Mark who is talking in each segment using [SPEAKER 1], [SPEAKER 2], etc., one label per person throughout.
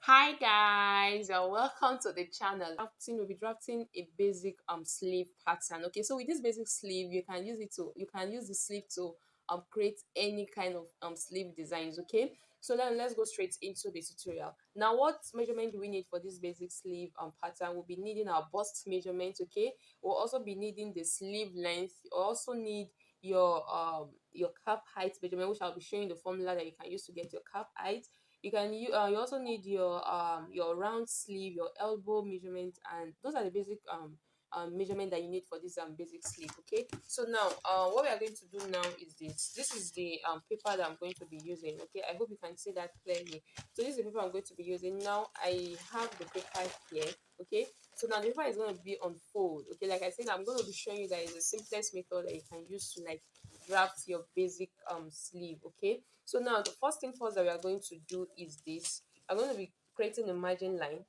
[SPEAKER 1] Hi guys, welcome to the channel. We'll be drafting a basic sleeve pattern. Okay, so with this basic sleeve, you can use the sleeve to create any kind of sleeve designs. Okay, so then let's go straight into the tutorial. Now, what measurement do we need for this basic sleeve pattern? We'll be needing our bust measurement. Okay, we'll also be needing the sleeve length. We'll also need your cap height measurement, which I'll be showing the formula that you can use to get your cap height. You also need your round sleeve, your elbow measurement, and those are the basic measurement that you need for this basic sleeve. Okay, so now what we are going to do now is this is the paper that I'm going to be using. Okay, I hope you can see that clearly. So this is the paper I'm going to be using. Now I have the paper here. Okay, so now the paper is going to be on fold. Okay, like I said, I'm going to be showing you that is the simplest method that you can use to like draft your basic sleeve. Okay, so now the first thing first that we are going to do is this. I'm going to be creating a margin line.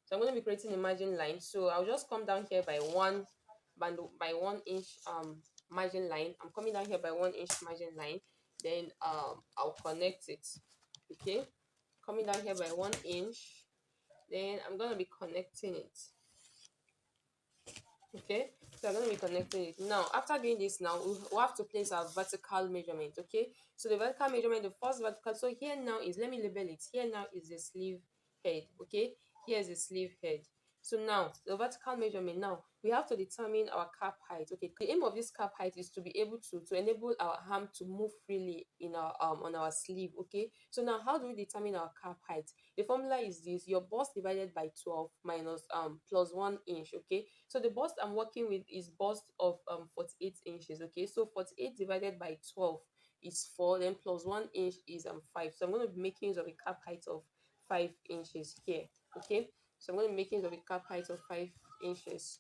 [SPEAKER 1] So I'm going to be creating a margin line. So I'll just come down here by by 1 inch margin line. I'm coming down here by 1 inch margin line. Then I'll connect it. Okay, coming down here by 1 inch. Then I'm going to be connecting it. Okay, so I'm going to be connecting it now. After doing this, now we have to place our vertical measurement. Okay, so the vertical measurement, the first vertical, so here now is, let me label it. Here now is the sleeve head. Okay, here is the sleeve head. So now the vertical measurement, now we have to determine our cap height. Okay, the aim of this cap height is to be able to enable our arm to move freely in our on our sleeve. Okay, so now how do we determine our cap height? The formula is this: your bust divided by 12 minus plus 1 inch. Okay, so the bust I'm working with is bust of 48 inches. Okay, so 48 divided by 12 is 4, then plus 1 inch is 5. So I'm going to be making use of a cap height of 5 inches here. Okay, so I'm going to be making use of a cap height of 5 inches.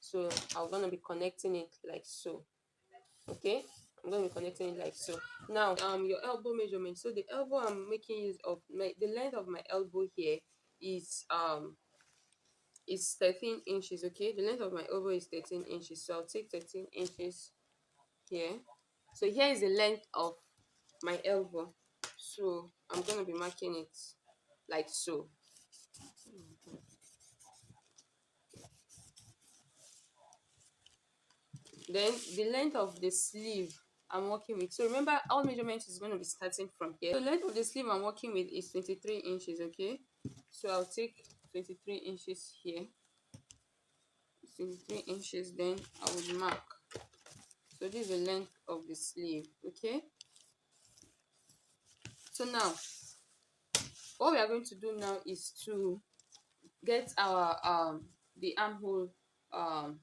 [SPEAKER 1] So I'm going to be connecting it like so. Okay, I'm going to be connecting it like so. Now your elbow measurement. So the elbow I'm making use of, the length of my elbow here is 13 inches. Okay, the length of my elbow is 13 inches, so I'll take 13 inches here. So here is the length of my elbow, so I'm going to be marking it like so. Then the length of the sleeve I'm working with, so remember all measurements is going to be starting from here. The length of the sleeve I'm working with is 23 inches. Okay, so I'll take 23 inches here, 23 inches, then I will mark. So this is the length of the sleeve. Okay, so now what we are going to do now is to get our the armhole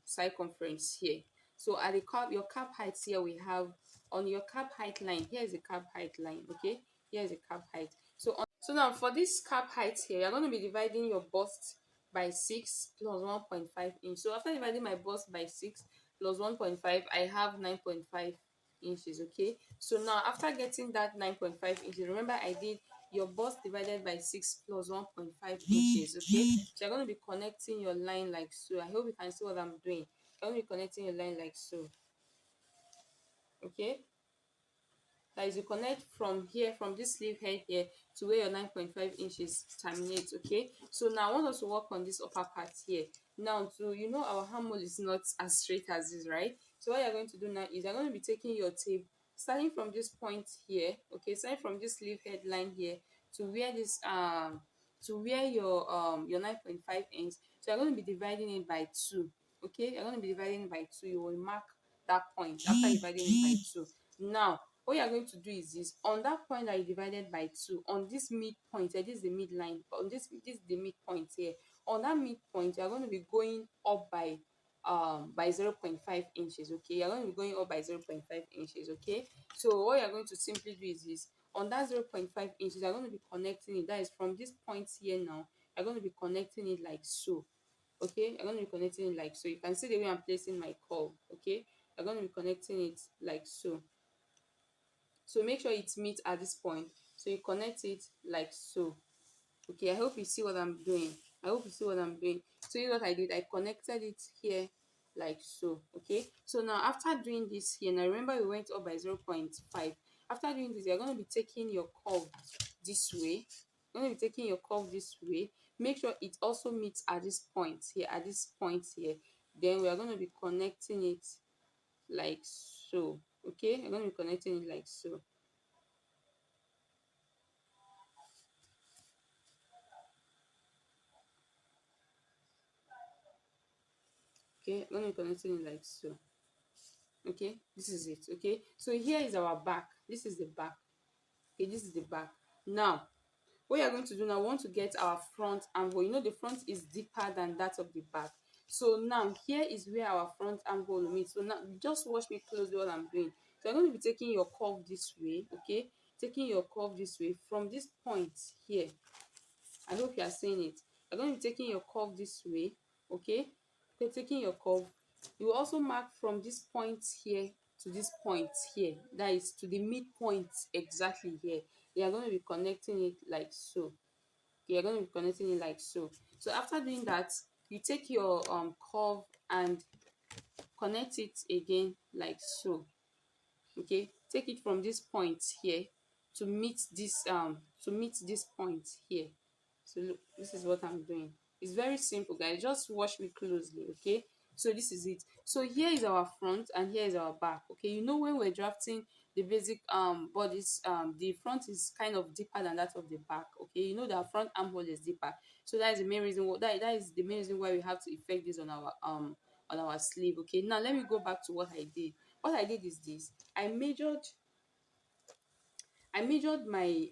[SPEAKER 1] circumference here. So at the cap, your cap height here, we have on your cap height line, here is the cap height line. Okay, here is the cap height. So now for this cap height here, you're going to be dividing your bust by 6 plus 1.5 inch. So after dividing my bust by 6 plus 1.5, I have 9.5 inches. Okay, so now after getting that 9.5 inches, remember I did your bust divided by 6 plus 1.5 inches. Okay, so you're going to be connecting your line like so. I hope you can see what I'm doing. You're going to be connecting your line like so. Okay, that is, you connect from here, from this sleeve head here to where your 9.5 inches terminates. Okay, so now I want us to work on this upper part here. Now, to our armhole is not as straight as this, right? So what you're going to do now is you're going to be taking your tape, starting from this point here. Okay, starting from this sleeve head line here to where this to where your 9.5 inch. So you're going to be dividing it by 2. Okay, you're going to be dividing it by 2. You will mark that point after dividing it by 2. Now what you are going to do is this: on that point that you divided by 2, on this midpoint here, this is the midline, on this is the midpoint here. On that midpoint, you are going to be going up by 0.5 inches. Okay, you're going to be going up by 0.5 inches. Okay, so what you're going to simply do is this: on that 0.5 inches, you're going to be connecting it. That is, from this point here now, you're going to be connecting it like so. Okay, you're going to be connecting it like so. You can see the way I'm placing my curve. Okay, you're going to be connecting it like so. So make sure it meets at this point, so you connect it like so. Okay, I hope you see what I'm doing. I hope you see what I'm doing. So here's what I did: I connected it here like so. Okay, so now after doing this here, now remember we went up by 0.5. After doing this, you're going to be taking your curve this way. you're going to be taking your curve this way. Make sure it also meets at this point here, at this point here. Then we are going to be connecting it like so. Okay, I'm going to be connecting it like so. Okay, I'm going to be connecting it like so. Okay, this is it. Okay, so here is our back. This is the back. Okay, this is the back. Now what you're going to do now, we want to get our front armhole. You know the front is deeper than that of the back. So now here is where our front armhole will meet. So now just watch me closely what I'm doing. So you're going to be taking your curve this way, okay? Taking your curve this way from this point here. I hope you are seeing it. You're going to be taking your curve this way, okay? Okay, taking your curve. You will also mark from this point here to this point here. That is to the midpoint exactly here. You are going to be connecting it like so. You're going to be connecting it like so. So after doing that, you take your curve and connect it again like so. Okay, take it from this point here to meet this point here. So look, this is what I'm doing. It's very simple, guys. Just watch me closely. Okay, so this is it. So here is our front and here is our back. Okay, you know when we're drafting the basic bodies, the front is kind of deeper than that of the back. Okay, you know that front armhole is deeper, so that is the main reason that is the main reason why we have to effect this on our sleeve. Okay, now let me go back to what I did. What I did is this. I measured my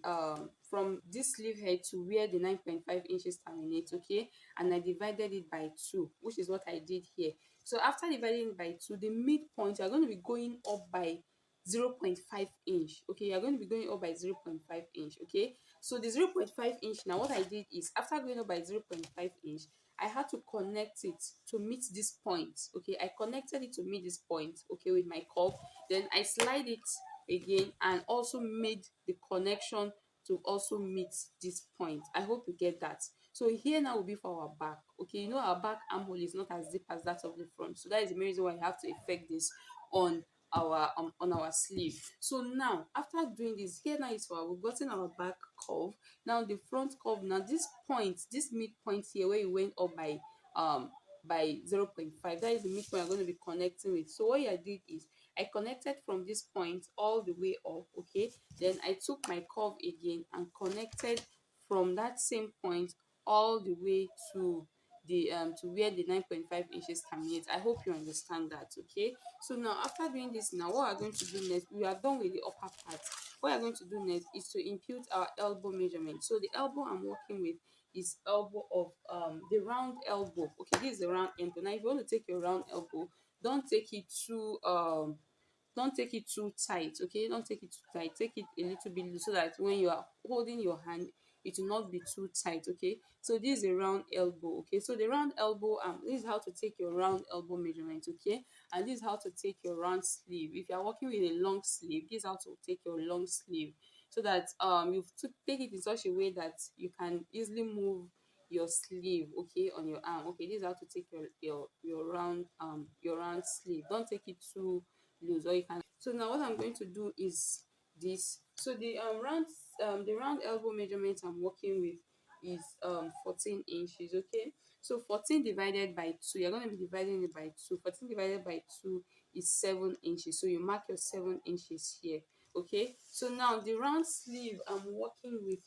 [SPEAKER 1] from this sleeve head to where the 9.5 inches terminate, okay, and I divided it by 2, which is what I did here. So after dividing it by 2, the midpoint, you're going to be going up by 0.5 inch. Okay, you're going to be going up by 0.5 inch. Okay, so the 0.5 inch, now what I did is after going up by 0.5 inch, I had to connect it to meet this point. Okay, I connected it to meet this point, okay, with my curve. Then I slide it again and also made the connection to also meet this point. I hope you get that. So here now will be for our back. Okay, you know our back armhole is not as deep as that of the front, so that is the main reason why you have to effect this on our sleeve. So now after doing this, here now is for we've gotten our back curve. Now the front curve, now this point, this midpoint here where you went up by 0.5, that is the midpoint I'm going to be connecting with. So what I did is I connected from this point all the way up. Okay, then I took my curve again and connected from that same point all the way to where the 9.5 inches terminate. I hope you understand that. Okay, so now after doing this, now what we're going to do next, we are done with the upper part. What we're going to do next is to impute our elbow measurement. So the elbow I'm working with is elbow of the round elbow. Okay, this is the round elbow. Now if you want to take your round elbow, don't take it too tight. Okay, don't take it too tight, take it a little bit loose so that when you are holding your hand it will not be too tight. Okay, so this is a round elbow. Okay, so the round elbow, this is how to take your round elbow measurement. Okay, and this is how to take your round sleeve. If you are working with a long sleeve, this is how to take your long sleeve, so that you take it in such a way that you can easily move your sleeve, okay, on your arm. Okay, this is how to take your round sleeve. Don't take it too loose, or you can. So now what I'm going to do is this. So the round elbow measurement I'm working with is 14 inches. Okay, so 14 divided by 2, you're going to be dividing it by 2. 14 divided by 2 is 7 inches, so you mark your 7 inches here. Okay, so now the round sleeve I'm working with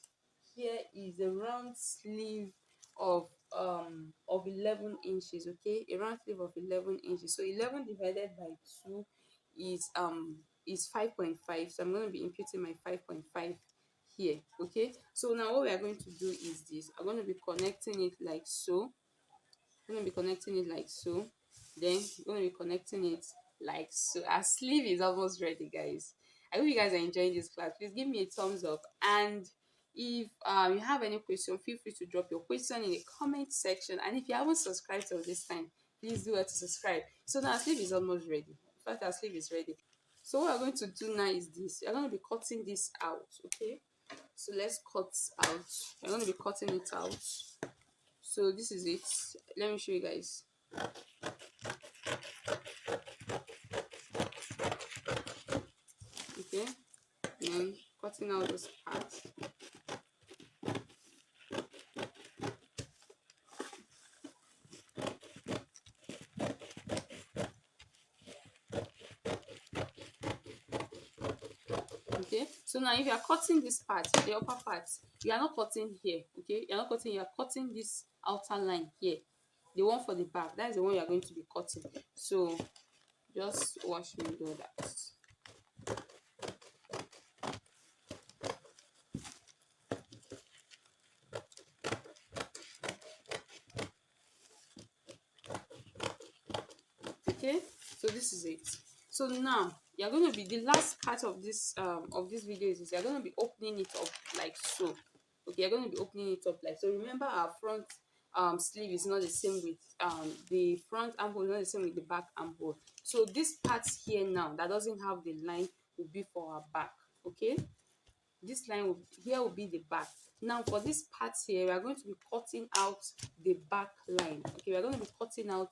[SPEAKER 1] here is a round sleeve of 11 inches. Okay, a round sleeve of 11 inches. So 11 divided by 2 is 5.5. So I'm going to be imputing my 5.5 here. Okay, so now what we are going to do is this. I'm going to be connecting it like so. I'm going to be connecting it like so. Then I'm going to be connecting it like so. Our sleeve is almost ready, guys. I hope you guys are enjoying this class. Please give me a thumbs up, and if you have any question, feel free to drop your question in the comment section. And if you haven't subscribed till this time, please do it to subscribe. So now our sleeve is almost ready. In fact, our sleeve is ready. So what we're going to do now is this. We're going to be cutting this out. Okay, so let's cut out. We're going to be cutting it out. So this is it. Let me show you guys. Okay, and then cutting out this part.
[SPEAKER 2] So now if you are cutting this part, the upper part, you are not cutting here, okay? You are not cutting, you are cutting this outer line here, the one for the back. That is the one you are going to be cutting. So just watch me do that. Okay, so this is it. So now you're going to be, the last part of this video is you're going to be opening it up like so. Okay, you're going to be opening it up like so. Remember, our front sleeve is not the same with the front armhole is not the same with the back armhole. So this part here now that doesn't have the line will be for our back. Okay, this line will, here will be the back. Now for this part here, we are going to be cutting out the back line. Okay, we are going to be cutting out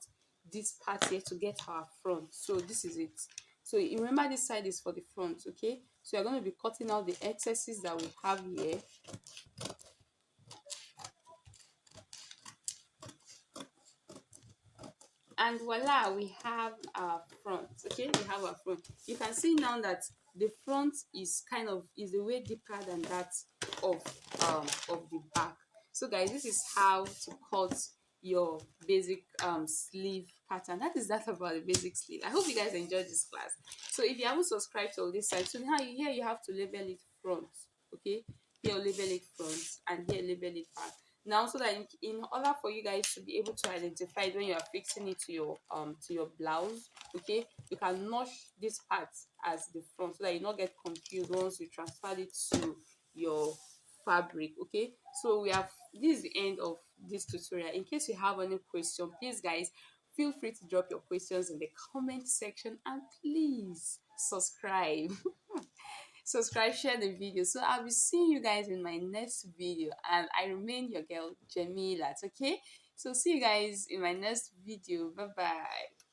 [SPEAKER 2] this part here to get our front. So this is it. So you remember, this side is for the front. Okay, so you're going to be cutting out the excesses that we have here. And voila, we have our front. Okay, we have our front. You can see now that the front is kind of, is a way deeper than that of the back. So guys, this is how to cut your basic sleeve pattern. That is that about the basic sleeve. I hope you guys enjoyed this class. So if you haven't subscribed to all this side, so now here you have to label it front. Okay, here label it front and here label it back. Now, so that in order for you guys to be able to identify it when you are fixing it to your blouse, okay, you can notch this part as the front so that you not get confused once you transfer it to your fabric. Okay, so we have, this is the end of this tutorial. In case you have any question, please guys, feel free to drop your questions in the comment section, and please subscribe. Subscribe, share the video. So I'll be seeing you guys in my next video, and I remain your girl Jamila. Okay, so see you guys in my next video. Bye bye.